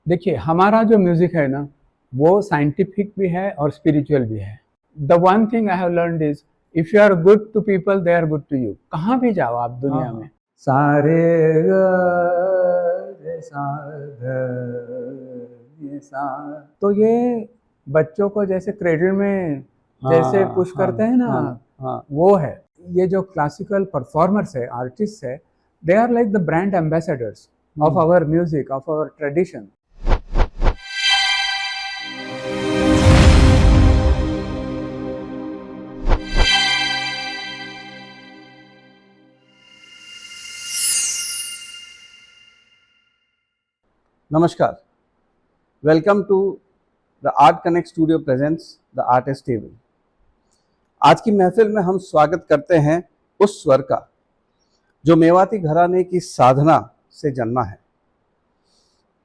देखिए, हमारा जो म्यूजिक है ना, वो साइंटिफिक भी है और स्पिरिचुअल भी है। The one thing I have learned is, if you are good to people, they are good to you. कहाँ भी जाओ आप दुनिया में, सारे ग रे सा ध नि सा, तो ये बच्चों को जैसे क्रेडिट में जैसे पुश करते हैं ना, वो है। ये जो क्लासिकल परफॉर्मर्स है, आर्टिस्ट है, they are like the brand ambassadors of our music, of our tradition. नमस्कार, welcome to the art connect studio presents the artist table. आज की महफिल में हम स्वागत करते हैं उस स्वर का जो मेवाती घराने की साधना से जन्मा है।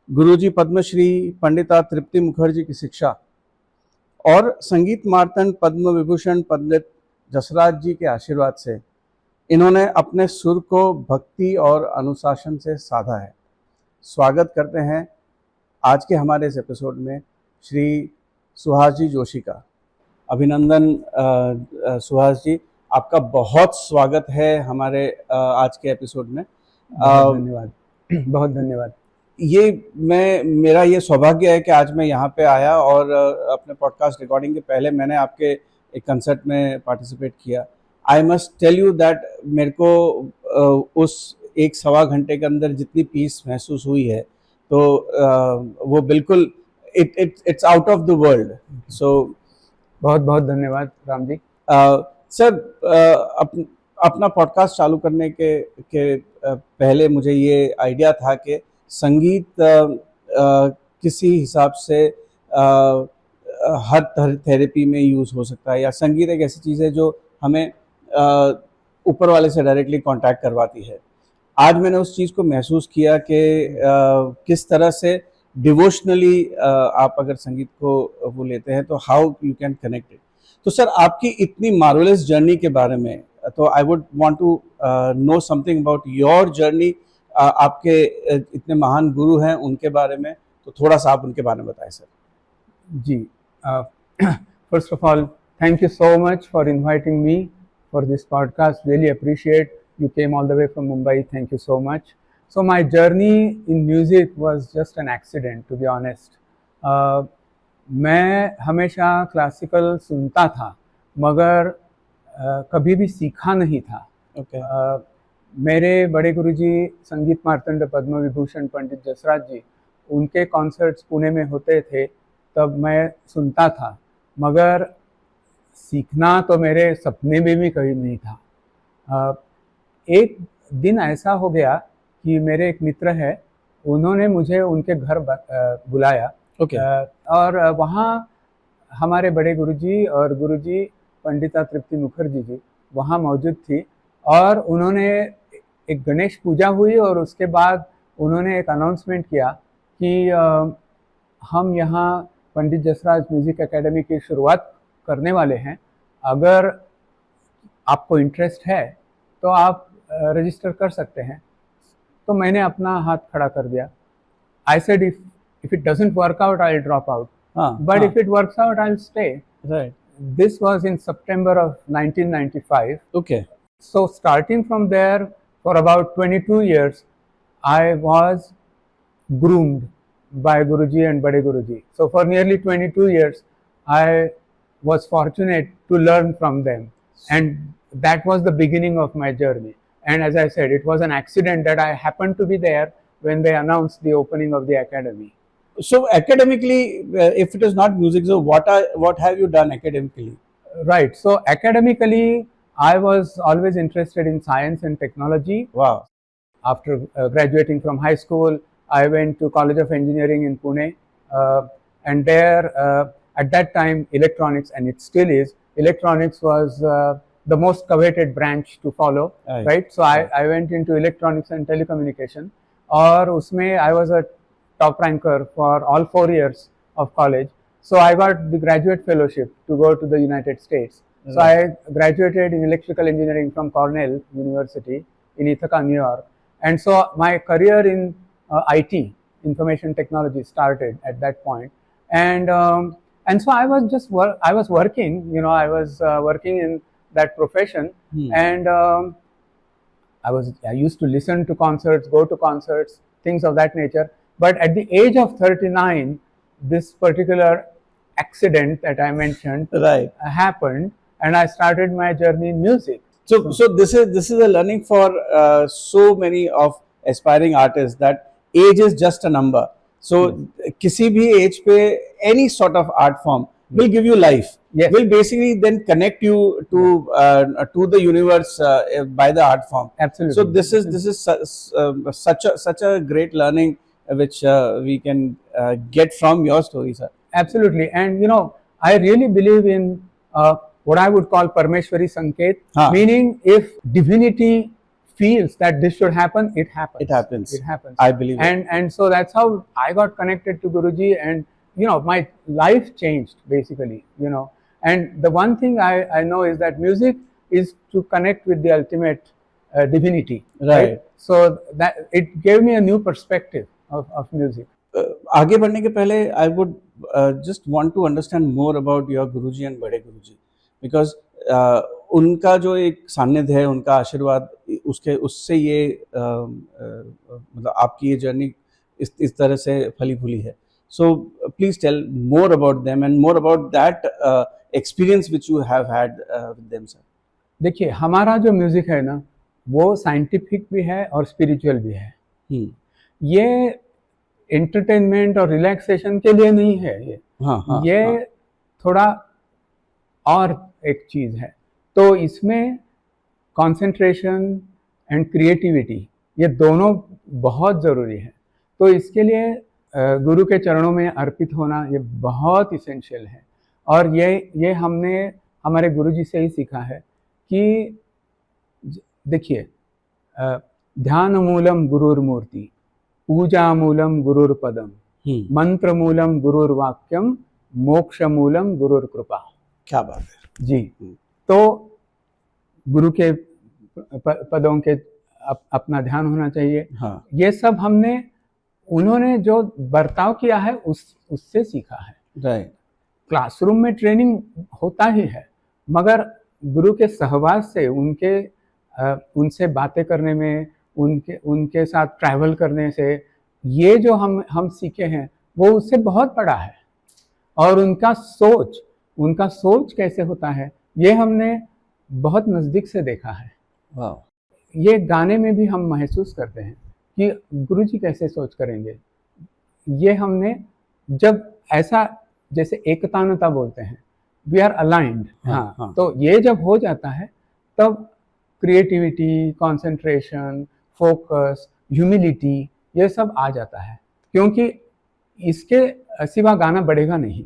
गुरुजी पद्मश्री पंडिता तृप्ति मुखर्जी की शिक्षा और संगीत मार्तंड पद्म विभूषण पंडित जसराज जी के आशीर्वाद से इन्होंने अपने सुर को भक्ति और अनुशासन से साधा है। स्वागत करते हैं आज के हमारे इस एपिसोड में श्री सुहास जी जोशी का। अभिनंदन सुहास जी, आपका बहुत स्वागत है हमारे आज के एपिसोड में। धन्यवाद, बहुत धन्यवाद। मेरा ये सौभाग्य है कि आज मैं यहाँ पे आया और अपने पॉडकास्ट रिकॉर्डिंग के पहले मैंने आपके एक कंसर्ट में पार्टिसिपेट किया। I must tell you that मेरे को उस 1-1.25 घंटे के अंदर जितनी पीस महसूस हुई है, तो वो बिल्कुल it's out of the world. So बहुत बहुत धन्यवाद राम जी। सर, अपना पॉडकास्ट चालू करने के पहले मुझे ये आइडिया था कि संगीत किसी हिसाब से हर थेरेपी में यूज़ हो सकता है, या संगीत एक ऐसी चीज़ है जो हमें ऊपर वाले से डायरेक्टली कांटेक्ट करवाती है। आज मैंने उस चीज़ को महसूस किया कि किस तरह से डिवोशनली आप अगर संगीत को वो लेते हैं तो how you can connect it. तो सर, आपकी इतनी मार्वेलस जर्नी के बारे में, तो I would want to know something about your journey. आपके इतने महान गुरु हैं, उनके बारे में तो थोड़ा सा आप उनके बारे में बताएं सर। जी, first of all, thank you so much for inviting me for this podcast. Really appreciate you came all the way from Mumbai. Thank you so much. So my journey in music was just an accident, to be honest. मैं हमेशा classical सुनता था, मगर कभी भी सीखा नहीं था। मेरे बड़े गुरुजी संगीत मार्तंड पद्म विभूषण पंडित जसराज जी, उनके कॉन्सर्ट्स पुणे में होते थे, तब मैं सुनता था, मगर सीखना तो मेरे सपने में भी कभी नहीं था। एक दिन ऐसा हो गया कि मेरे एक मित्र है, उन्होंने मुझे उनके घर बुलाया। और वहाँ हमारे बड़े गुरुजी और गुरुजी पंडिता तृप्ति मुखर्जी जी वहाँ मौजूद थी, और उन्होंने एक गणेश पूजा हुई, और उसके बाद उन्होंने एक अनाउंसमेंट किया कि हम यहाँ पंडित जसराज म्यूज़िक एकेडमी की शुरुआत करने वाले हैं। अगर आपको इंटरेस्ट है तो आप रजिस्टर कर सकते हैं। तो मैंने अपना हाथ खड़ा कर दिया। I said, if it doesn't work out, I'll drop out. But if it works out, I'll stay. Right. This was in September of 1995. Okay. So starting from there, for about 22 years, I was groomed by Guruji and Bade Guruji. So for nearly 22 years, I was fortunate to learn from them, and that was the beginning of my journey. And as I said, it was an accident that I happened to be there when they announced the opening of the academy. So academically, if it is not music, so what have you done academically? Right. So academically, I was always interested in science and technology. Wow. After graduating from high school, I went to College of Engineering in Pune, and there at that time electronics, and it still is, electronics was the most coveted branch to follow, right? So I went into electronics and telecommunication, और उसमें I was a top ranker for all 4 years of college. So I got the graduate fellowship to go to the United States. So I graduated in electrical engineering from Cornell University in Ithaca, New York. And so my career in IT information technology started at that point, and so I was just I was working, I was working in that profession, and I used to listen to concerts, go to concerts, things of that nature. But at the age of 39, this particular accident that I mentioned Right. happened, and I started my journey in music. So this is a learning for so many of aspiring artists that age is just a number. So किसी भी age पे any sort of art form will give you life. Yes. Will basically then connect you to the universe by the art form. Absolutely. So this is such a great learning which we can get from your story, sir. Absolutely. And I really believe in what I would call Parmeshwari Sanket, meaning if divinity feels that this should happen, it happens. It happens. It happens. I believe it. And so that's how I got connected to Guruji, and my life changed basically, And the one thing I know is that music is to connect with the ultimate divinity. Right. So that it gave me a new perspective of music. आगे बढ़ने के पहले I would just want to understand more about your Guruji and बड़े गुरुजी, because उनका जो एक सानिध्य है, उनका आशीर्वाद, उससे ये मतलब आपकी ये जर्नी इस तरह से फली फूली है. So please tell more about them and more about that experience which you have had with them, sir. देखिए, हमारा जो म्यूजिक है ना, वो साइंटिफिक भी है और स्पिरिचुअल भी है. ये एंटरटेनमेंट और रिलैक्सेशन के लिए नहीं है. ये थोड़ा और एक चीज़ है. तो इसमें कंसंट्रेशन एंड क्रिएटिविटी, ये दोनों बहुत ज़रूरी है. तो इसके लिए गुरु के चरणों में अर्पित होना ये बहुत इसेंशियल है. और ये हमने हमारे गुरुजी से ही सीखा है कि देखिए, ध्यान मूलम गुरुर्मूर्ति, पूजा मूलम गुरुर्पदम, मंत्र मूलम गुरुर्वाक्यम, मोक्ष मूलम गुरुर्कृपा. क्या बात है जी. तो गुरु के पदों के अपना ध्यान होना चाहिए. ये सब हमने उन्होंने जो बर्ताव किया है उससे सीखा है. राइट. क्लासरूम में ट्रेनिंग होता ही है, मगर गुरु के सहवास से, उनसे बातें करने में, उनके साथ ट्रैवल करने से ये जो हम सीखे हैं वो उससे बहुत बड़ा है. और उनका सोच कैसे होता है ये हमने बहुत नज़दीक से देखा है. ये गाने में भी हम महसूस करते हैं कि गुरुजी कैसे सोच करेंगे. ये हमने जब ऐसा जैसे एकतानता बोलते हैं, वी आर अलाइंड. तो ये जब हो जाता है तब क्रिएटिविटी, कंसंट्रेशन, फोकस, ह्यूमिलिटी ये सब आ जाता है. क्योंकि इसके सिवा गाना बढ़ेगा नहीं.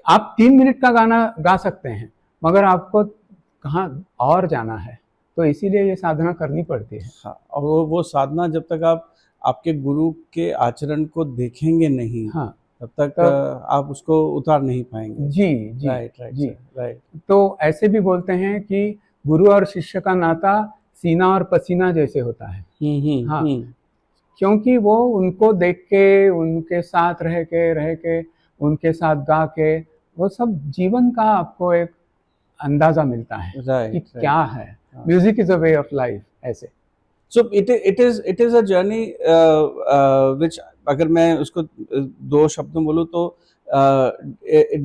आप 3 मिनट का गाना गा सकते हैं, मगर आपको कहाँ और जाना है. तो इसीलिए ये साधना करनी पड़ती है. और वो साधना जब तक आपके गुरु के आचरण को देखेंगे नहीं, तब तक आप उसको उतार नहीं पाएंगे. जी. राइट. तो ऐसे भी बोलते हैं कि गुरु और शिष्य का नाता सीना और पसीना जैसे होता है. क्योंकि वो उनको देख के, उनके साथ रह के उनके साथ गा के, वो सब जीवन का आपको एक अंदाजा मिलता है कि क्या है. Music is a way of life. ऐसे So it is a journey which अगर मैं उसको 2 शब्दों बोलूँ तो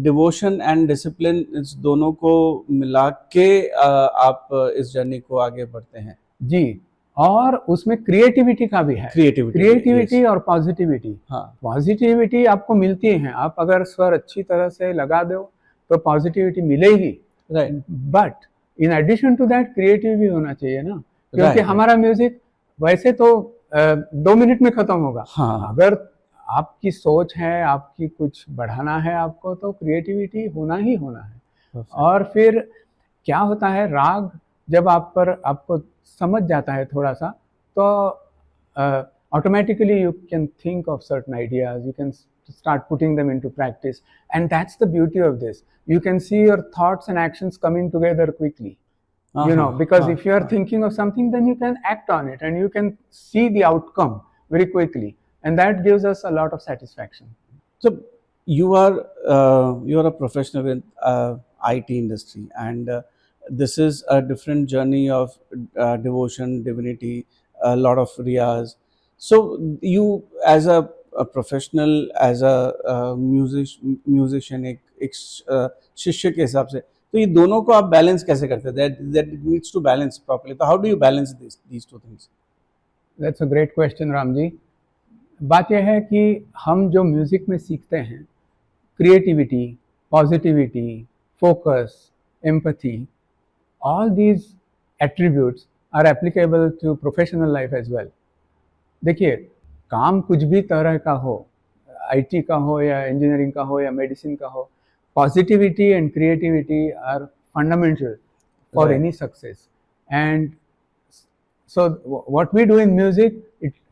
डिवोशन एंड डिसिप्लिन, इस दोनों को मिला के आप इस जर्नी को आगे बढ़ते हैं. जी. और उसमें क्रिएटिविटी का भी है. क्रिएटिविटी और पॉजिटिविटी. पॉजिटिविटी आपको मिलती है. आप अगर स्वर अच्छी तरह से लगा दो तो पॉजिटिविटी मिलेगी. Right. But in addition to that creative भी होना चाहिए ना. क्योंकि हमारा म्यूजिक वैसे तो 2 मिनट में खत्म होगा. अगर आपकी सोच है, आपकी कुछ बढ़ाना है आपको, तो क्रिएटिविटी होना ही होना है. और फिर क्या होता है, राग जब आपको समझ जाता है थोड़ा सा, तो automatically you can think of certain ideas, you can start putting them into practice, and that's the beauty of this. You can see your thoughts and actions coming together quickly. Because if you are thinking of something, then you can act on it and you can see the outcome very quickly. and that gives us a lot of satisfaction. So you are a professional in IT industry, and this is a different journey of devotion, divinity, a lot of riyas. So you, as a professional, as a musician, एक शिष्य के हिसाब से, तो ये दोनों को आप बैलेंस कैसे करते हैं? That needs to balance properly. So how do you balance these two things? That's a great question, Ram ji. बात यह है कि हम जो म्यूज़िक में सीखते हैं, creativity, positivity, focus, empathy, all these attributes are applicable to professional life as well. देखिए, काम कुछ भी तरह का हो, आईटी का हो या इंजीनियरिंग का हो या मेडिसिन का हो, positivity and creativity are fundamental for Right. any success. And so what we do in music,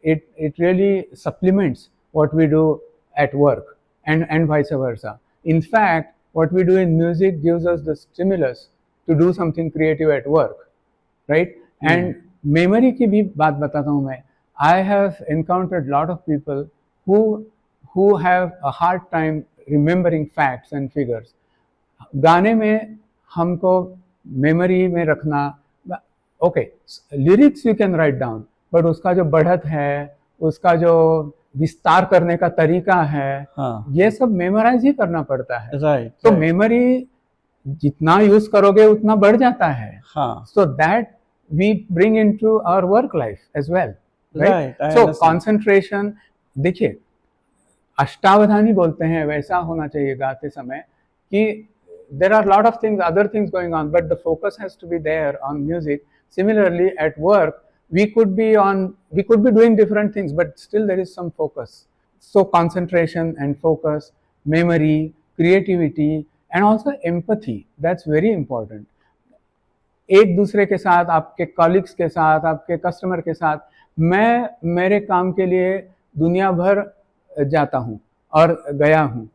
it really supplements what we do at work, and vice versa. In fact, what we do in music gives us the stimulus to do something creative at work, right? And memory की भी बात बताता हूँ मैं. I have encountered lot of people who have a hard time remembering facts and figures. गाने में हमको memory में रखना, okay, lyrics you can write down, but उसका जो बढ़त है, उसका जो विस्तार करने का तरीका है, हाँ. ये सब मेमोराइज ही करना पड़ता है. Right. तो मेमोरी जितना यूज करोगे उतना बढ़ जाता है. हाँ. So that we bring into our work life as well, right? Right, I So understand. concentration, देखिए, अष्टावधानी बोलते हैं, वैसा होना चाहिए गाते समय कि there are a lot of things, other things going on, but the focus has to be there on music. Similarly, at work, we could be doing different things, but still there is some focus. So concentration and focus, memory, creativity, and also empathy, that's very important. एक दूसरे के साथ, आपके colleagues के साथ, आपके customer के साथ, मैं मेरे काम के लिए दुनिया भर जाता हूँ और गया हूँ.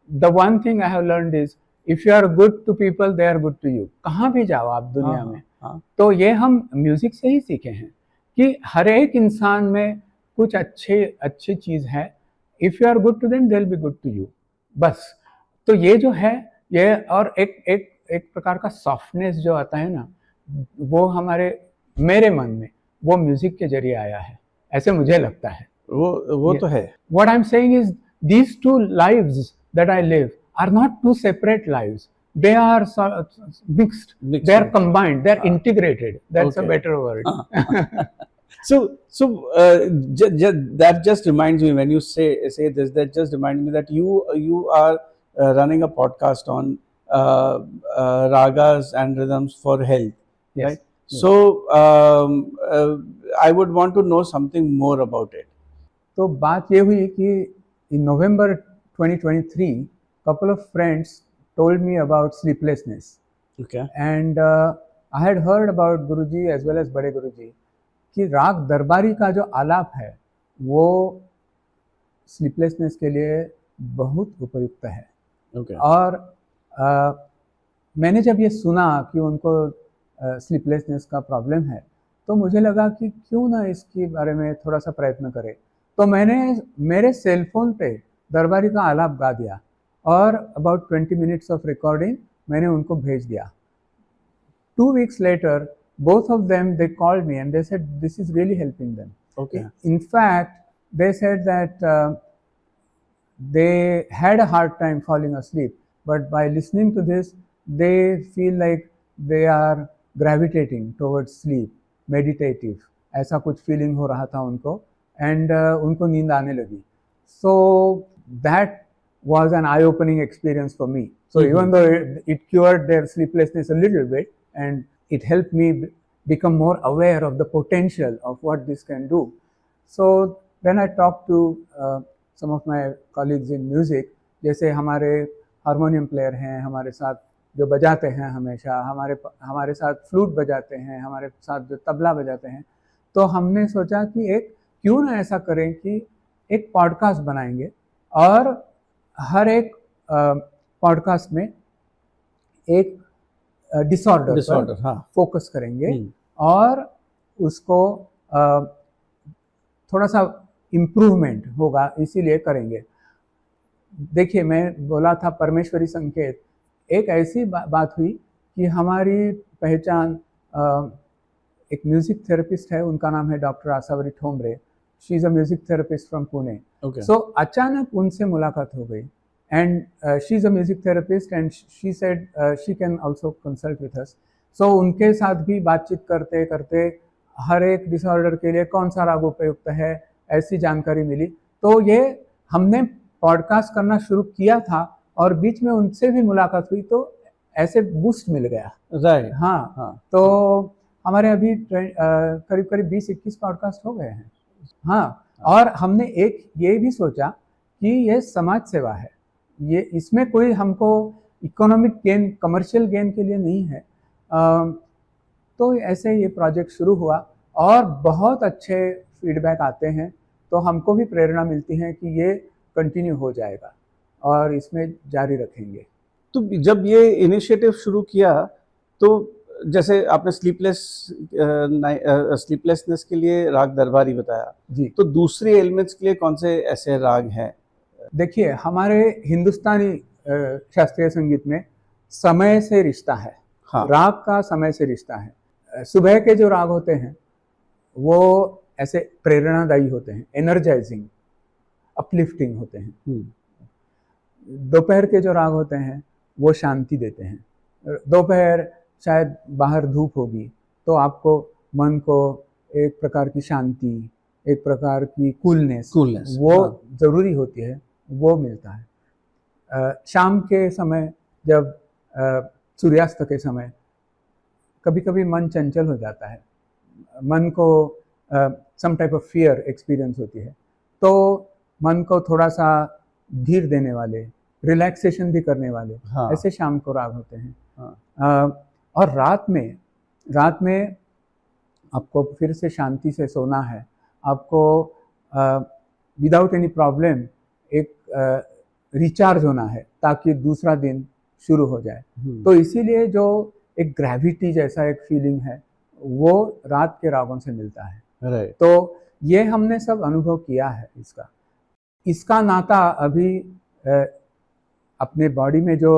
The one thing I have learned is, if you are good to people, they are good to you. कहाँ भी जाओ आप दुनिया में, तो ये हम म्यूजिक से ही सीखे हैं कि हर एक इंसान में कुछ अच्छी चीज़ है. If you are good to them, they'll be good to you. बस. तो ये जो है, ये और एक प्रकार का सॉफ्टनेस जो आता है ना, वो मेरे मन में वो म्यूजिक के जरिए आया है, ऐसे मुझे लगता है. वो तो है. What I'm saying is, these two lives that I live are not two separate lives. They are mixed. They are combined. They are integrated. That's a better word. So that just reminds me, when you say this, that just reminds me that you are running a podcast on ragas and rhythms for health, Yes. right? So I would want to know something more about it. तो बात ये हुई कि in November 2023, couple of friends told me about sleeplessness. Okay. And I had heard about Guruji as well as बड़े गुरुजी कि राग दरबारी का जो आलाप है वो स्लीपलेसनेस के लिए बहुत उपयुक्त है. Okay. और मैंने जब ये सुना कि उनको स्लीपलेसनेस का प्रॉब्लम है, तो मुझे लगा कि क्यों ना इसके बारे में थोड़ा सा प्रयत्न करें. तो मैंने मेरे सेल फोन पे दरबारी का आलाप गा दिया और अबाउट 20 minutes ऑफ रिकॉर्डिंग मैंने उनको भेज दिया. 2 weeks later, both of them, they called me and they said this is really helping them. Okay. In fact, they said that they had a hard time falling asleep, but by listening to this, they feel like they are gravitating towards sleep, meditative. ऐसा कुछ feeling हो रहा था उनको, and उनको नींद आने लगी. So that was an eye-opening experience for me. So even though it cured their sleeplessness a little bit, and it helped me become more aware of the potential of what this can do. So then I talked to some of my colleagues in music. जैसे हमारे harmonium player हैं, हमारे साथ जो बजाते हैं हमेशा, हमारे साथ फ्लूट बजाते हैं, हमारे साथ जो तबला बजाते हैं. तो हमने सोचा कि क्यों ना ऐसा करें कि एक पॉडकास्ट बनाएंगे और हर एक पॉडकास्ट में एक डिसऑर्डर हाँ. फोकस करेंगे और उसको थोड़ा सा इम्प्रूवमेंट होगा, इसीलिए करेंगे। देखिए, मैं बोला था परमेश्वरी संकेत, एक ऐसी बात हुई कि हमारी पहचान एक म्यूजिक थेरेपिस्ट है, उनका नाम है doctor Asavari Thombare. She is a music therapist from Pune. So अचानक उनसे मुलाकात हो गई, and she is a music therapist and she said she can also consult with us. So उनके साथ भी बातचीत करते करते हर एक डिसऑर्डर के लिए कौन सा राग उपयुक्त है, ऐसी जानकारी मिली। तो ये हमने पॉडकास्ट करना शुरू किया था और बीच में उनसे भी मुलाकात हुई, तो ऐसे बूस्ट मिल गया। राइट। हाँ, तो हमारे अभी करीब करीब 20-21 पॉडकास्ट हो गए हैं। हाँ, और हमने एक ये भी सोचा कि ये समाज सेवा है, ये इसमें कोई हमको इकोनॉमिक गेन, कमर्शियल गेन के लिए नहीं है। तो ऐसे ये प्रोजेक्ट शुरू हुआ और बहुत अच्छे फीडबैक आते हैं, तो हमको भी प्रेरणा मिलती है कि ये कंटिन्यू हो जाएगा और इसमें जारी रखेंगे। तो जब ये इनिशिएटिव शुरू किया, तो जैसे आपने स्लीपलेसनेस के लिए राग दरबारी बताया जी, तो दूसरे एलिमेंट्स के लिए कौन से ऐसे राग हैं? देखिए, हमारे हिंदुस्तानी शास्त्रीय संगीत में समय से रिश्ता है। हाँ। राग का समय से रिश्ता है। सुबह के जो राग होते हैं वो ऐसे प्रेरणादायी होते हैं, एनर्जाइजिंग, अपलिफ्टिंग होते हैं। दोपहर के जो राग होते हैं वो शांति देते हैं। दोपहर शायद बाहर धूप होगी तो आपको मन को एक प्रकार की शांति, एक प्रकार की कूलनेस वो हाँ। ज़रूरी होती है, वो मिलता है। शाम के समय जब सूर्यास्त के समय कभी कभी मन चंचल हो जाता है, मन को some type of fear experience होती है, तो मन को थोड़ा सा धीर देने वाले, रिलैक्सेशन भी करने वाले, हाँ। ऐसे शाम को राग होते हैं। हाँ। और रात में आपको फिर से शांति से सोना है, आपको विदाउट एनी प्रॉब्लम एक रिचार्ज होना है ताकि दूसरा दिन शुरू हो जाए। तो इसीलिए जो एक ग्रेविटी जैसा एक फीलिंग है वो रात के रागों से मिलता है। राइट। तो ये हमने सब अनुभव किया है। इसका नाता अभी अपने बॉडी में जो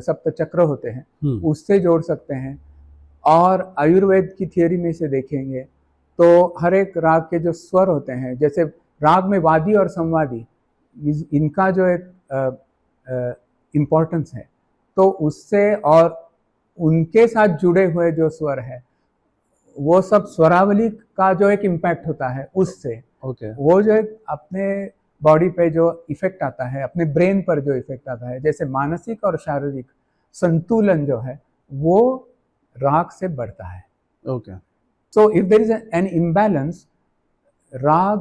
सप्त चक्र होते हैं उससे जोड़ सकते हैं, और आयुर्वेद की थियोरी में से देखेंगे तो हर एक राग के जो स्वर होते हैं, जैसे राग में वादी और संवादी, इनका जो एक इम्पोर्टेंस है, तो उससे और उनके साथ जुड़े हुए जो स्वर है वो सब स्वरावली का जो एक इम्पैक्ट होता है उससे वो जो एक अपने बॉडी पे जो इफेक्ट आता है, अपने ब्रेन पर जो इफेक्ट आता है, जैसे मानसिक और शारीरिक संतुलन जो है वो राग से बढ़ता है। So if there is an imbalance, raga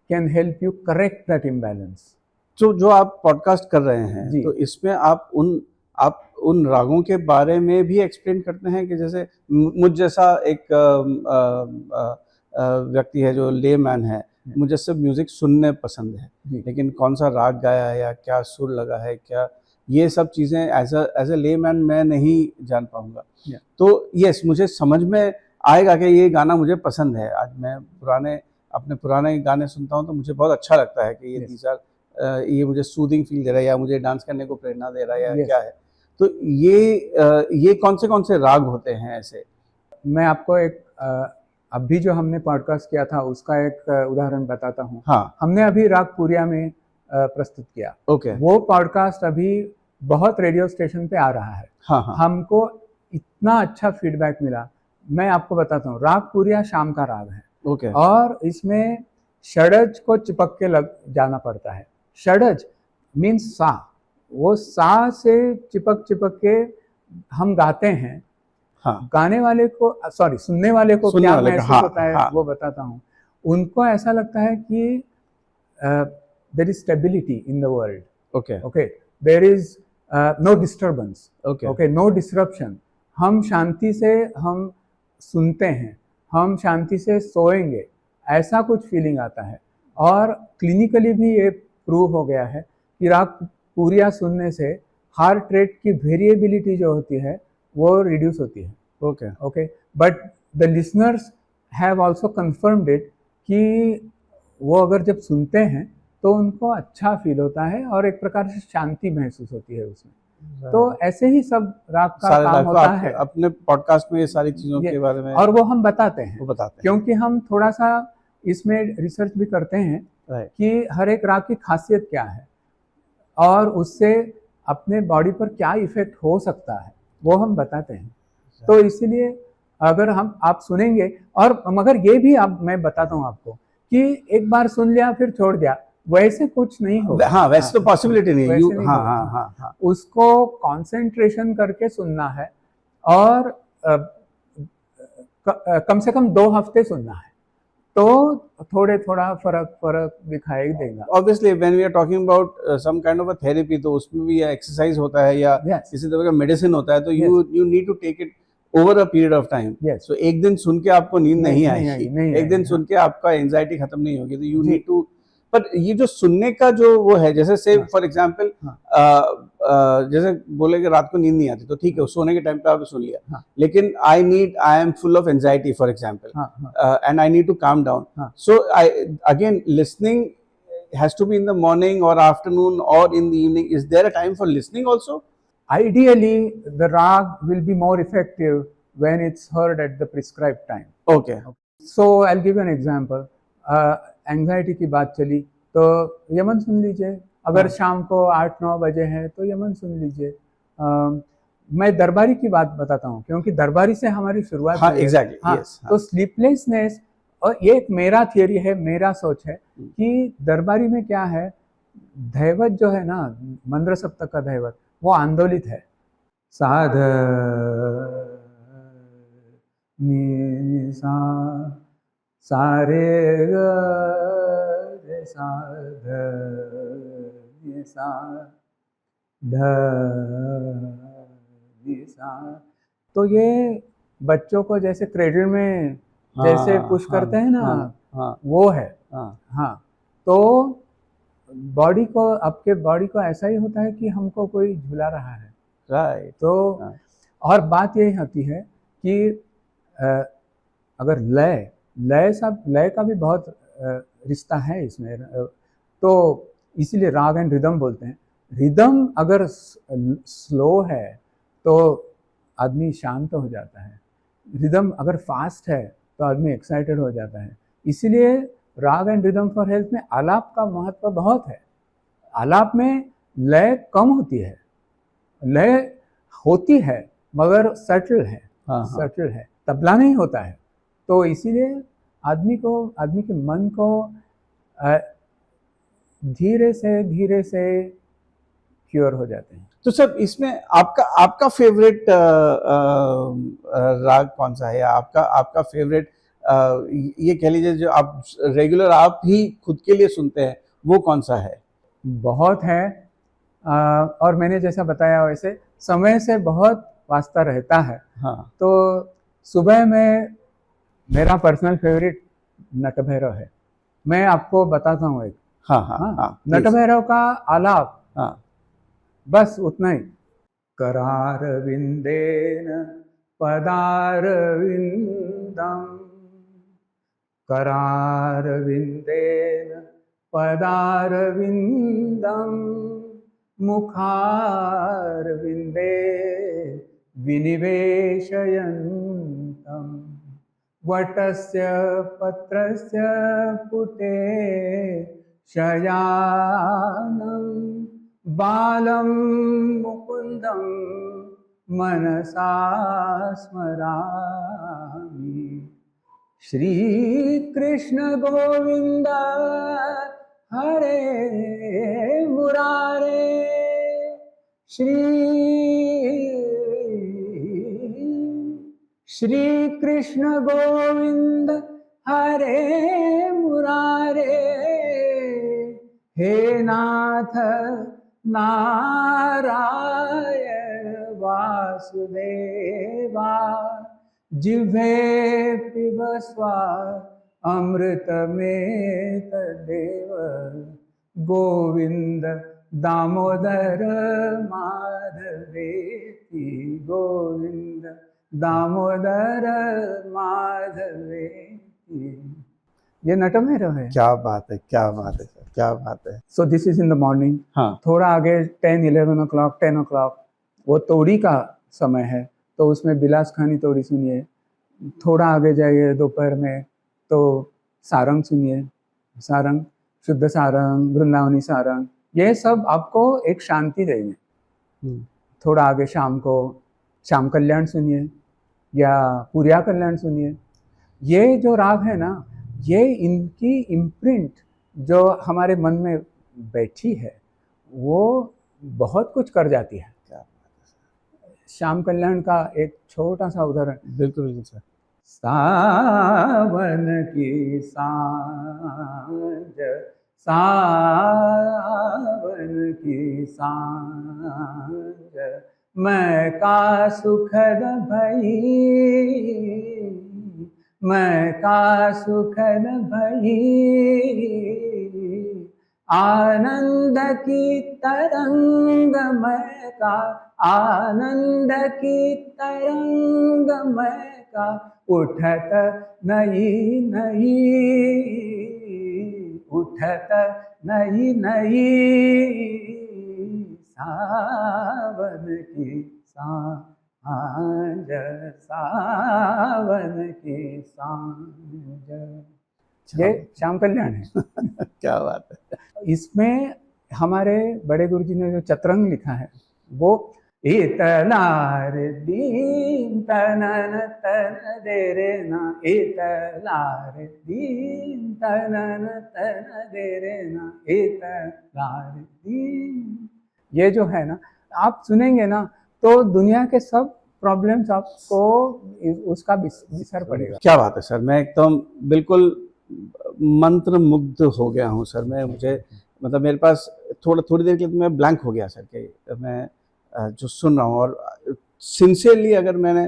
can help you correct that imbalance. जो आप पॉडकास्ट कर रहे हैं तो इसमें आप उन रागों के बारे में भी एक्सप्लेन करते हैं कि जैसे मुझ जैसा एक व्यक्ति है जो लेमैन है, मुझे सिर्फ म्यूजिक सुनने पसंद है, लेकिन कौन सा राग गाया है या क्या सुर लगा है, क्या ये सब चीज़ें एज ए लेमैन मैं नहीं जान पाऊंगा। तो यस, मुझे समझ में आएगा कि ये गाना मुझे पसंद है। आज मैं अपने पुराने गाने सुनता हूँ तो मुझे बहुत अच्छा लगता है कि ये मुझे सूदिंग फील दे रहा है या मुझे डांस करने को प्रेरणा दे रहा है या क्या है। तो ये कौन से राग होते हैं ऐसे? मैं आपको एक अभी जो हमने पॉडकास्ट किया था उसका एक उदाहरण बताता हूँ। हाँ। हमने अभी राग पूरिया में प्रस्तुत किया। वो पॉडकास्ट अभी बहुत रेडियो स्टेशन पे आ रहा है। हाँ। हमको इतना अच्छा फीडबैक मिला। मैं आपको बताता हूँ, राग पूरिया शाम का राग है। और इसमें षडज को चिपक के लग जाना पड़ता है। षडज मीन्स सा, वो सा से चिपक के हम गाते हैं। हाँ। गाने वाले को सुनने वाले को क्या महसूस होता है वो बताता हूँ। उनको ऐसा लगता है कि there is stability in the world. There is no disturbance, no disruption. हम शांति से हम सुनते हैं, हम शांति से सोएंगे, ऐसा कुछ फीलिंग आता है। और क्लिनिकली भी ये प्रूव हो गया है कि राग पूरिया सुनने से हार्ट रेट की वेरिएबिलिटी जो होती है वो रिड्यूस होती है। But the listeners have also confirmed it कि वो अगर जब सुनते हैं तो उनको अच्छा फील होता है और एक प्रकार से शांति महसूस होती है उसमें। तो ऐसे ही सब राग का सारे काम राग होता है। अपने पॉडकास्ट में ये सारी चीजों ये के बारे में और वो हम बताते हैं, वो बताते हैं। क्योंकि हम थोड़ा सा इसमें रिसर्च भी करते हैं राइट। कि हर एक राग की खासियत क्या है और उससे अपने बॉडी पर क्या इफेक्ट हो सकता है, वो हम बताते हैं। तो इसीलिए अगर हम आप सुनेंगे, और मगर ये भी आप मैं बताता हूँ आपको कि एक बार सुन लिया फिर छोड़ दिया, वैसे कुछ नहीं होगा। हाँ, वैसे तो पॉसिबिलिटी नहीं है। वैसे नहीं हाँ होगा। हाँ हाँ हाँ। उसको कंसंट्रेशन करके सुनना है और कम से कम 2 हफ्ते सुनना है, तो थोड़ा फर्क दिखाई देगा। Obviously when we are talking about some kind of a therapy, तो उसमें भी एक्सरसाइज होता है या Yes. किसी तरह का मेडिसिन होता है, तो Yes. You need to take it over a period of time. Yes. So एक दिन सुन के आपको नींद नहीं आएगी, नहीं एक दिन आएगी, सुन के आपका एंजाइटी खत्म नहीं होगी, तो यू जी। Need to. पर ये जो सुनने का जो वो है, जैसे से हाँ। फॉर एग्जांपल हाँ। जैसे बोले कि रात को नींद नहीं आती, तो ठीक है सोने के टाइम पे आपने सुन लिया, हाँ। लेकिन I am full of anxiety for example, हाँ। And I need to calm down. हाँ। So I again listening has to be in the morning or afternoon or in the evening. Is there a time for listening also? Ideally, the rag will be more effective when it's heard at the prescribed time. Okay. So I'll give you an example. Anxiety की बात चली तो Yemen सुन लीजिए, अगर शाम को 8-9 बजे है तो यमन सुन लीजिए। मैं दरबारी की बात बताता हूँ क्योंकि दरबारी से हमारी शुरुआत हाँ, हुई है। exactly, हाँ, yes, हाँ। तो स्लीपलेसनेस, और ये एक मेरा थियरी है, मेरा सोच है कि दरबारी में क्या है, दैवत जो है ना, मंद्र सप्तक का दैवत, वो आंदोलित है। साध नि सा सारे ग रे साध नि सा ध नि सा। तो ये बच्चों को जैसे क्रेडिल में जैसे पुश करते हैं ना, वो है। हाँ, तो बॉडी को, आपके बॉडी को ऐसा ही होता है कि हमको कोई झुला रहा है। राइट। तो और बात यही होती है कि अगर लय का भी बहुत रिश्ता है इसमें, तो इसीलिए राग एंड रिदम बोलते हैं। रिदम अगर स्लो है तो आदमी शांत हो जाता है, रिदम अगर फास्ट है तो आदमी एक्साइटेड हो जाता है। इसीलिए राग एंड रिदम फॉर हेल्थ में आलाप का महत्व बहुत है। आलाप में लय कम होती है, लय होती है मगर सटल है। सटल है, तबला नहीं होता है। तो इसीलिए आदमी के मन को धीरे से क्योर हो जाते हैं। तो सर इसमें आपका फेवरेट राग कौन सा है, या आपका फेवरेट ये कह लीजिए जो आप रेगुलर आप ही खुद के लिए सुनते हैं, वो कौन सा है? बहुत है, और मैंने जैसा बताया वैसे समय से बहुत वास्ता रहता है। हाँ। तो सुबह में मेरा पर्सनल फेवरेट नटभैरव है। मैं आपको बताता हूँ एक। हाँ, नटभैरव का आलाप, हाँ, बस उतना ही। करार विंदेन पदार विंदम, करार विंदेन पदार विंदम, मुखार विंदे विनिवेशयन्तम्, वटस्य पत्रस्य पुटे शयानं, बालं मुकुन्दं मनसा स्मरामि। श्रीकृष्ण गोविन्द हरे मुरारे, श्री कृष्ण गोविंद हरे मुरारे, हे नाथ नारायण वासुदेवा, जिह्वे पिब स्वाद अमृतमेतदेव, गोविंद दामोदर माधवेति, गोविंद दामोदर माधवेति। ये नटमेरो है। क्या बात है, क्या बात है सर, क्या बात है। So this is in the morning. हाँ, थोड़ा आगे 10-11 o'clock 10 o'clock वो तोड़ी का समय है, तो उसमें बिलास खानी तोड़ी सुनिए। थोड़ा आगे जाइए दोपहर में तो सारंग सुनिए, सारंग, शुद्ध सारंग, वृंदावनी सारंग, ये सब आपको एक शांति देंगे। हम्म, थोड़ा आगे शाम को श्याम कल्याण सुनिए या पूरिया कल्याण सुनिए। ये जो राग है ना, ये इनकी इम्प्रिंट जो हमारे मन में बैठी है वो बहुत कुछ कर जाती है। क्या श्याम कल्याण का एक छोटा सा उदाहरण, बिल्कुल बिल्कुल सर। सावन की सांझ, सावन की सांझ, मैं का सुखद भई, मैं का सुखद भई, आनंद की तरंग मैं का, आनंद की तरंग मैं का, उठत नई नई, उठत नई नई, सावन की सांझ, सावन की सांझ। ये श्याम कल्याण है। क्या बात है। इसमें हमारे बड़े गुरुजी ने जो चतरंग लिखा है वो इतलार दीन तनन तन दे रे ना, इतलार दीन तनन तन दे रे ना, इतलार दीन। ये जो है ना, आप सुनेंगे ना तो दुनिया के सब प्रॉब्लम्स आपको उसका विसर पड़ेगा। क्या बात है सर, मैं एकदम बिल्कुल मंत्र मुग्ध हो गया हूँ सर। मैं मुझे मतलब मेरे पास थोड़ी देर के लिए मैं ब्लैंक हो गया सर कि मैं जो सुन रहा हूँ। और सिंसियरली अगर मैंने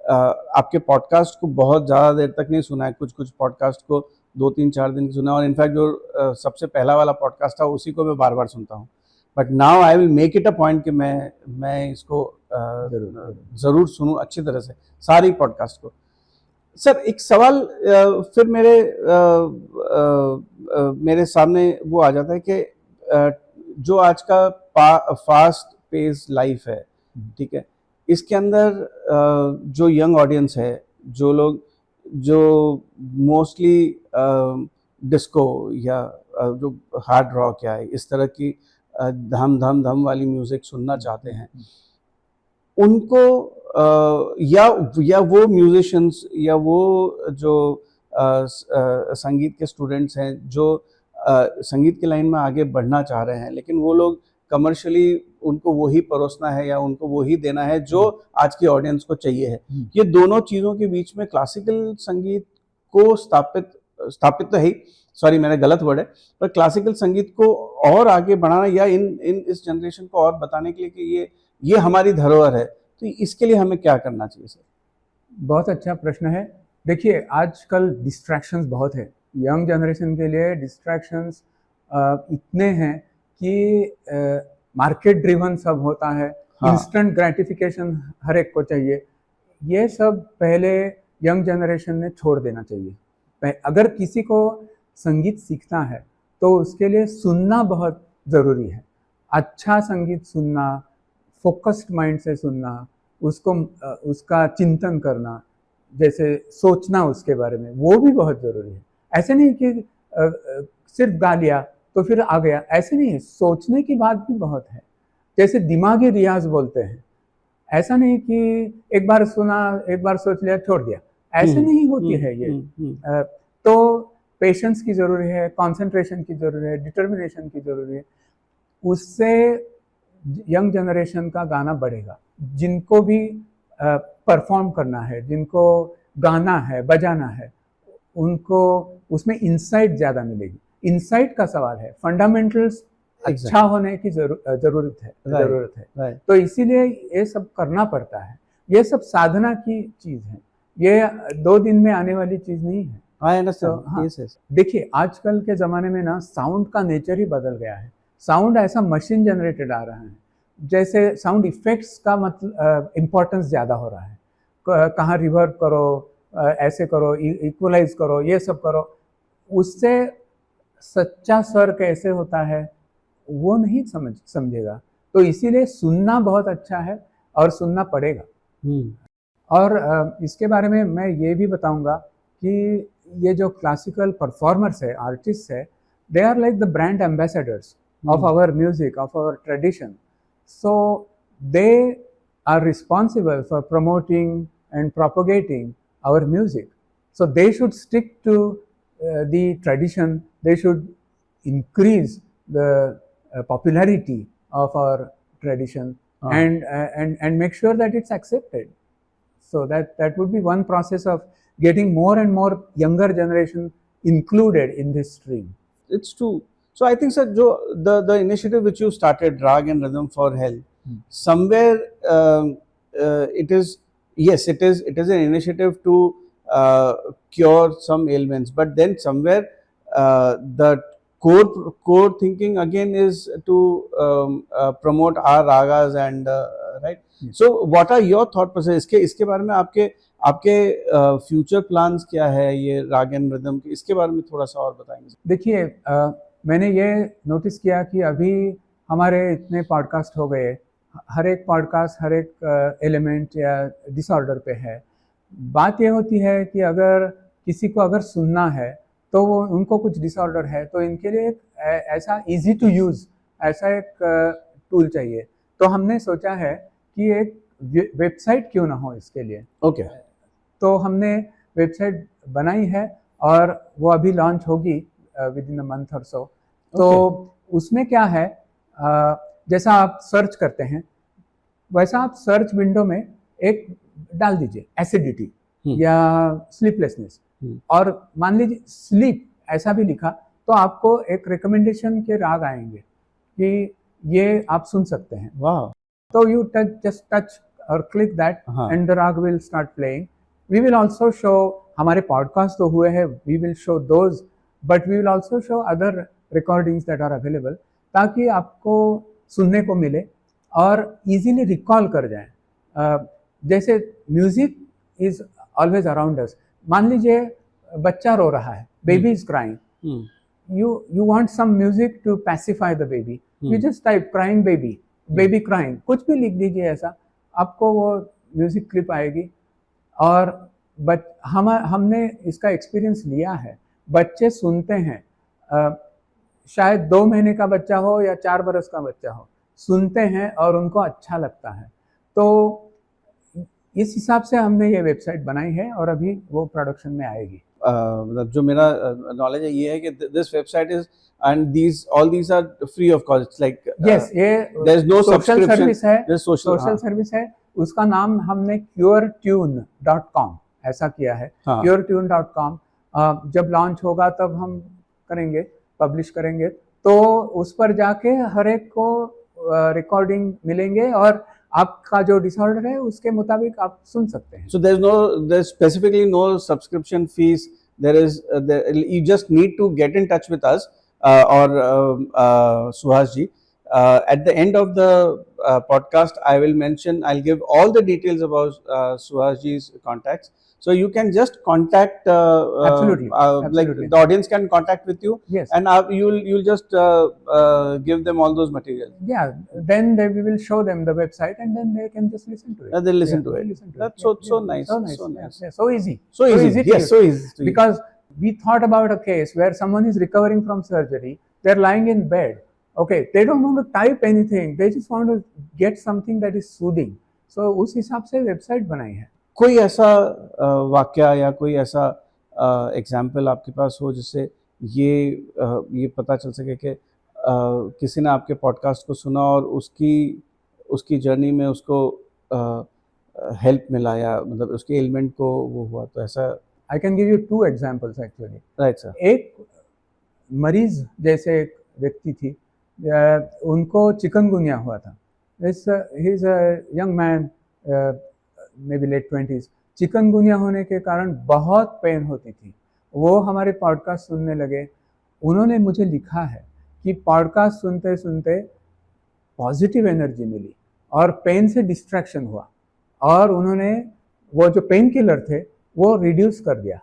आपके पॉडकास्ट को बहुत ज़्यादा देर तक नहीं सुना है, कुछ पॉडकास्ट को 2-3-4 दिन सुना, और इनफैक्ट जो सबसे पहला वाला पॉडकास्ट था उसी को मैं बार बार सुनता हूँ। But now I will make it a point कि मैं इसको ज़रूर सुनूँ अच्छी तरह से, सारी पॉडकास्ट को। सर एक सवाल फिर मेरे सामने वो आ जाता है कि जो आज का फास्ट पेस लाइफ है, ठीक है, इसके अंदर जो यंग ऑडियंस है, जो लोग जो मोस्टली डिस्को या जो हार्ड रॉक या इस तरह की धम धम धम वाली म्यूजिक सुनना चाहते हैं, उनको या वो म्यूजिशियंस या वो जो संगीत के स्टूडेंट्स हैं जो संगीत की लाइन में आगे बढ़ना चाह रहे हैं, लेकिन वो लोग कमर्शियली उनको वही परोसना है या उनको वही देना है जो आज की ऑडियंस को चाहिए है, ये दोनों चीज़ों के बीच में क्लासिकल संगीत को स्थापित तो है ही, सॉरी मेरा गलत वर्ड है, पर क्लासिकल संगीत को और आगे बढ़ाना या इन इस जनरेशन को और बताने के लिए कि ये हमारी धरोहर है, तो इसके लिए हमें क्या करना चाहिए सर? बहुत अच्छा प्रश्न है। देखिए आजकल डिस्ट्रैक्शंस बहुत है, यंग जनरेशन के लिए डिस्ट्रैक्शंस इतने हैं कि मार्केट ड्रिवन सब होता है। हाँ। इंस्टेंट ग्रेटिफिकेशन हर एक को चाहिए। ये सब पहले यंग जनरेशन ने छोड़ देना चाहिए। अगर किसी को संगीत सीखना है तो उसके लिए सुनना बहुत ज़रूरी है। अच्छा संगीत सुनना, फोकस्ड माइंड से सुनना, उसको उसका चिंतन करना, जैसे सोचना उसके बारे में, वो भी बहुत ज़रूरी है। ऐसे नहीं कि सिर्फ गा लिया तो फिर आ गया, ऐसे नहीं है। सोचने की बात भी बहुत है, जैसे दिमागी रियाज बोलते हैं। ऐसा नहीं कि एक बार सुना, एक बार सोच लिया, छोड़ दिया, ऐसे नहीं होती है ये। तो पेशेंस की ज़रूरी है, कंसंट्रेशन की ज़रूरी है, डिटर्मिनेशन की ज़रूरी है। उससे यंग जनरेशन का गाना बढ़ेगा। जिनको भी परफॉर्म करना है, जिनको गाना है, बजाना है, उनको उसमें इंसाइट ज़्यादा मिलेगी। इंसाइट का सवाल है, फंडामेंटल्स अच्छा होने की ज़रूरत है। तो इसीलिए ये सब करना पड़ता है। ये सब साधना की चीज़ है, ये 2 दिन में आने वाली चीज़ नहीं है। हाँ, देखिए आजकल के ज़माने में ना साउंड का नेचर ही बदल गया है। साउंड ऐसा मशीन जनरेटेड आ रहा है, जैसे साउंड इफेक्ट्स का मतलब इम्पोर्टेंस ज़्यादा हो रहा है। कहाँ रिवर्ब करो, ऐसे करो, इक्वलाइज करो, ये सब करो। उससे सच्चा स्वर कैसे होता है वो नहीं समझेगा। तो इसीलिए सुनना बहुत अच्छा है और सुनना पड़ेगा। और इसके बारे में मैं ये भी बताऊंगा कि ये जो क्लासिकल परफॉर्मर्स है, आर्टिस्ट है, they are like the brand ambassadors of our music, of our tradition. So they are responsible for promoting and propagating our music. So they should stick to the tradition. They should increase the popularity of our tradition and make sure that it's accepted. So that would be one process of getting more and more younger generation included in this stream. It's true. So I think, sir, the initiative which you started, Rag and Rhythm for Health, somewhere it is, yes, it is an initiative to cure some ailments, but then somewhere the core thinking again is to promote our ragas and right. So what are your thought process? इसके बारे में आपके future plans क्या है ये राग and rhythm के, इसके बारे में थोड़ा सा और बताएंगे? देखिए, मैंने ये नोटिस किया कि अभी हमारे इतने पॉडकास्ट हो गए, हर एक पॉडकास्ट हर एक एलिमेंट या डिसऑर्डर पे है। बात ये होती है कि अगर किसी को अगर सुनना है तो वो उनको कुछ डिसऑर्डर है तो इनके लिए एक ऐसा इजी टू यूज़ ऐसा एक टूल चाहिए। तो हमने सोचा है कि एक वेबसाइट क्यों ना हो इसके लिए। ओके। तो हमने वेबसाइट बनाई है और वो अभी लॉन्च होगी विद इन अ मंथ और सो। तो उसमें क्या है, जैसा आप सर्च करते हैं वैसा आप सर्च विंडो में एक डाल दीजिए एसिडिटी या स्लीपलेसनेस, और मान लीजिए स्लीप ऐसा भी लिखा तो आपको एक रिकमेंडेशन के राग आएंगे कि ये आप सुन सकते हैं। वाह। तो यू जस्ट टच और click that and the raga will start playing. We will also show, हमारे पॉडकास्ट तो हुए हैं, we will show those, but we will also show other recordings that are available, ताकि आपको सुनने को मिले और इजीली रिकॉल कर जाए। जैसे music is always around us. मान लीजिए बच्चा रो रहा है, baby is crying, you want some music to pacify the baby, you just type crying baby, baby crying, कुछ भी लिख दीजिए ऐसा, आपको वो म्यूजिक क्लिप आएगी। और हमने इसका एक्सपीरियंस लिया है, बच्चे सुनते हैं, शायद 2 महीने का बच्चा हो या 4 बरस का बच्चा हो, सुनते हैं और उनको अच्छा लगता है। तो इस हिसाब से हमने ये वेबसाइट बनाई है और अभी वो प्रोडक्शन में आएगी। मतलब जो मेरा नॉलेज है ये है कि this website is and all these are free of cost, like yes, ये there is no social service है, सोशल सर्विस है। उसका नाम हमने curetune.com ऐसा किया है। curetune.com जब लॉन्च होगा तब हम करेंगे, पब्लिश करेंगे, तो उस पर जाके हर एक को रिकॉर्डिंग मिलेंगे और आपका जो डिसऑर्डर है उसके मुताबिक आप सुन सकते हैं। So there's specifically no subscription fees. You just need to get in touch with us or Suhas ji. At the end of the podcast, I'll give all the details about Suhas ji's contacts. So you can just contact. Absolutely. Like the audience can contact with you. Yes. And you'll just give them all those materials. Yeah. Then we will show them the website, and then they can just listen to it. They'll listen to it. That's so nice. So nice. So nice. Yeah. So easy. So easy. Yes. So easy. Because we thought about a case where someone is recovering from surgery. They're lying in bed. Okay. They don't want to type anything. They just want to get something that is soothing. So उस हिसाब से website बनाई है। कोई ऐसा वाकया या कोई ऐसा एग्जाम्पल आपके पास हो जिससे ये पता चल सके कि किसी ने आपके पॉडकास्ट को सुना और उसकी जर्नी में उसको हेल्प मिला या मतलब उसके एलिमेंट को वो हुआ, तो ऐसा? I can give you 2 examples actually. Right sir. एक मरीज जैसे एक व्यक्ति थी, उनको चिकनगुनिया हुआ था। He is a young man, may be late 20s। Chikungunya होने के कारण बहुत पेन होती थी। वो हमारे पॉडकास्ट सुनने लगे। उन्होंने मुझे लिखा है कि पॉडकास्ट सुनते सुनते पॉजिटिव एनर्जी मिली और पेन से डिस्ट्रैक्शन हुआ और उन्होंने वो जो पेन किलर थे वो रिड्यूस कर दिया।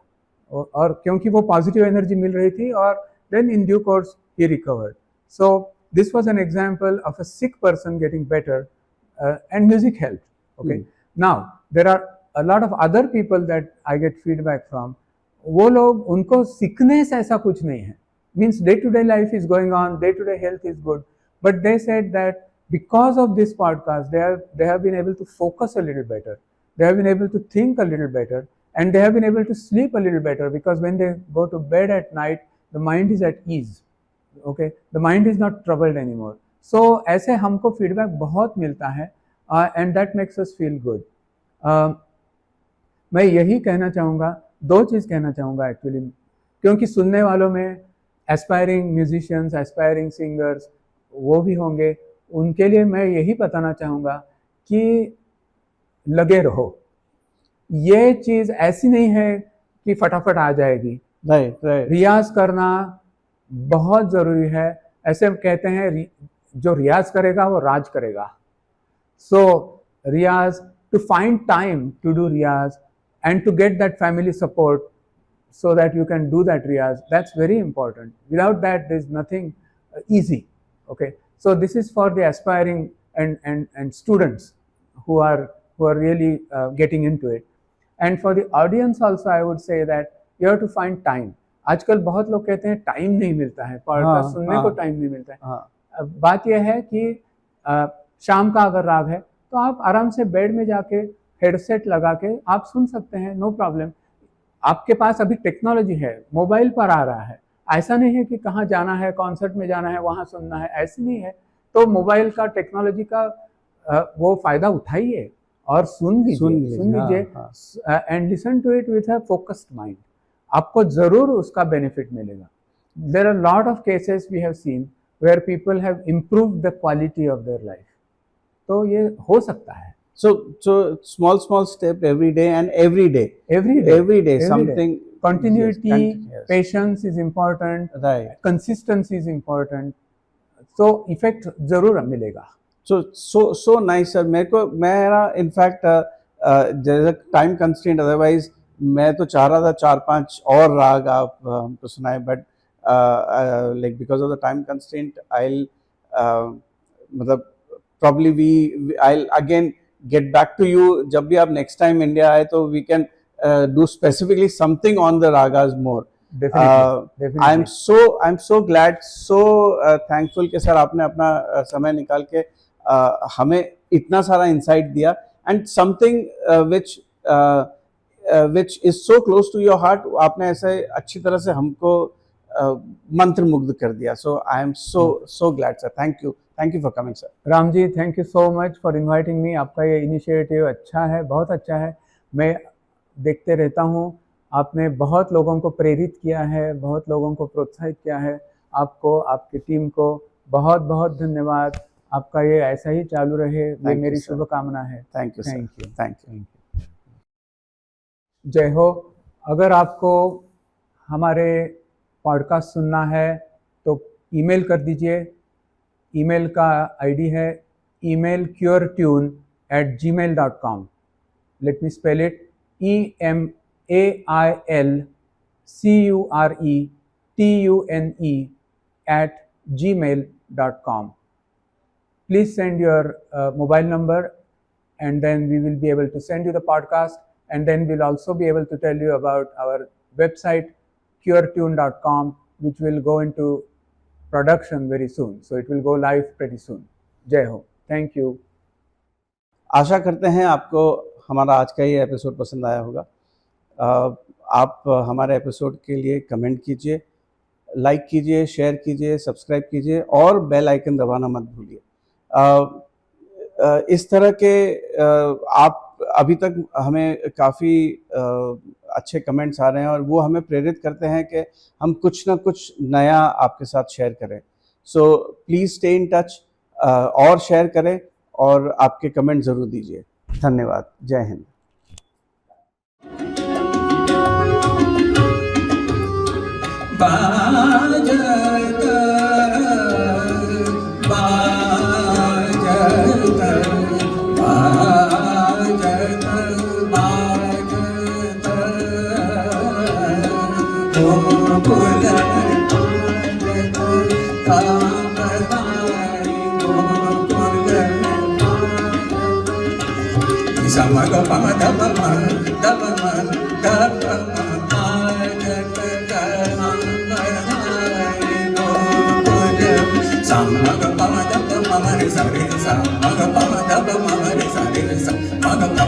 और क्योंकि वो पॉजिटिव एनर्जी मिल रही थी, और then in due course he recovered. So this was an example of a sick person getting better, and music help. Okay, now there are a lot of other people that I get feedback from. वो लोग, उनको sickness ऐसा कुछ नहीं है, means day to day life is going on, day to day health is good, but they said that because of this podcast they have been able to focus a little better, they have been able to think a little better, and they have been able to sleep a little better, because when they go to bed at night the mind is at ease. Okay, the mind is not troubled anymore. So ऐसे हमको feedback बहुत मिलता है, and that makes us feel good. मैं यही कहना चाहूँगा, दो चीज़ कहना चाहूँगा एक्चुअली, क्योंकि सुनने वालों में एस्पायरिंग म्यूजिशियंस, एस्पायरिंग सिंगर्स वो भी होंगे. उनके लिए मैं यही बताना चाहूँगा कि लगे रहो. ये चीज़ ऐसी नहीं है कि फटाफट आ जाएगी. राइट. रियाज करना बहुत ज़रूरी है. ऐसे कहते हैं जो रियाज करेगा वो राज करेगा. So riyaz, to find time to do riyaz and to get that family support so that you can do that riyaz, that's very important. Without that there's nothing easy. Okay, so this is for the aspiring and students who are really getting into it. And for the audience also I would say that you have to find time. आजकल बहुत लोग कहते हैं time नहीं मिलता है, podcast सुनने को टाइम नहीं मिलता है. बात यह है कि शाम का अगर राग है तो आप आराम से बेड में जाके हेडसेट लगा के आप सुन सकते हैं, नो प्रॉब्लम. आपके पास अभी टेक्नोलॉजी है, मोबाइल पर आ रहा है. ऐसा नहीं है कि कहाँ जाना है, कॉन्सर्ट में जाना है, वहाँ सुनना है, ऐसी नहीं है. तो मोबाइल का, टेक्नोलॉजी का वो फ़ायदा उठाइए और सुन लीजिए and listen to it with a focused mind. आपको ज़रूर उसका बेनिफिट मिलेगा. There are lot of cases we have seen where people have improved the quality of their life. तो ये हो सकता है. So small step every day, and every day something. Continuity, yes. Patience is important. Right. Consistency is important. So effect जरूर मिलेगा. So nice sir. मेरा in fact there is a time constraint, otherwise मैं तो चाह रहा था 4-5 और राग आप हमको सुनाए, but like because of the time constraint I'll मतलब probably I'll again get back to you जब भी आप next time India आए तो we can do specifically something on the ragas more. Definitely. I'm so glad, so thankful कि sir आपने अपना समय निकाल के हमें इतना सारा insight दिया, and something which is so close to your heart. आपने ऐसे अच्छी तरह से हमको मंत्र मुग्ध कर दिया. So I am so glad sir. Thank you for coming sir. Ram ji, thank you so much for inviting me. आपका ये इनिशिएटिव अच्छा है, बहुत अच्छा है. मैं देखते रहता हूँ, आपने बहुत लोगों को प्रेरित किया है, बहुत लोगों को प्रोत्साहित किया है. आपको, आपकी टीम को बहुत बहुत धन्यवाद. आपका ये ऐसा ही चालू रहे, ये मेरी शुभकामना है. Thank you. जय हो. अगर आपको हमारे पॉडकास्ट सुनना है तो ईमेल कर दीजिए. ईमेल का आईडी है emailcuretune@gmail.com. Let me spell it, emailcuretune@gmail.com. Please send your mobile number, and then we will be able to send you the podcast, and then we'll also be able to tell you about our website curetune.com, which will go into production very soon. So it will go live pretty soon. जय हो. Thank you. आशा करते हैं आपको हमारा आज का ये episode पसंद आया होगा. आप हमारे एपिसोड के लिए कमेंट कीजिए, लाइक कीजिए, शेयर कीजिए, सब्सक्राइब कीजिए और बेल आइकन दबाना मत भूलिए. इस तरह के आप अभी तक हमें काफ़ी अच्छे कमेंट्स आ रहे हैं और वो हमें प्रेरित करते हैं कि हम कुछ ना कुछ नया आपके साथ शेयर करें. So please stay in touch और शेयर करें और आपके कमेंट ज़रूर दीजिए. धन्यवाद. जय हिंद. समग पम दब म दब म दब म जग गोकुल समग पम दब म रे सा रे सा मग पम दब म रे सा रे सा मग पम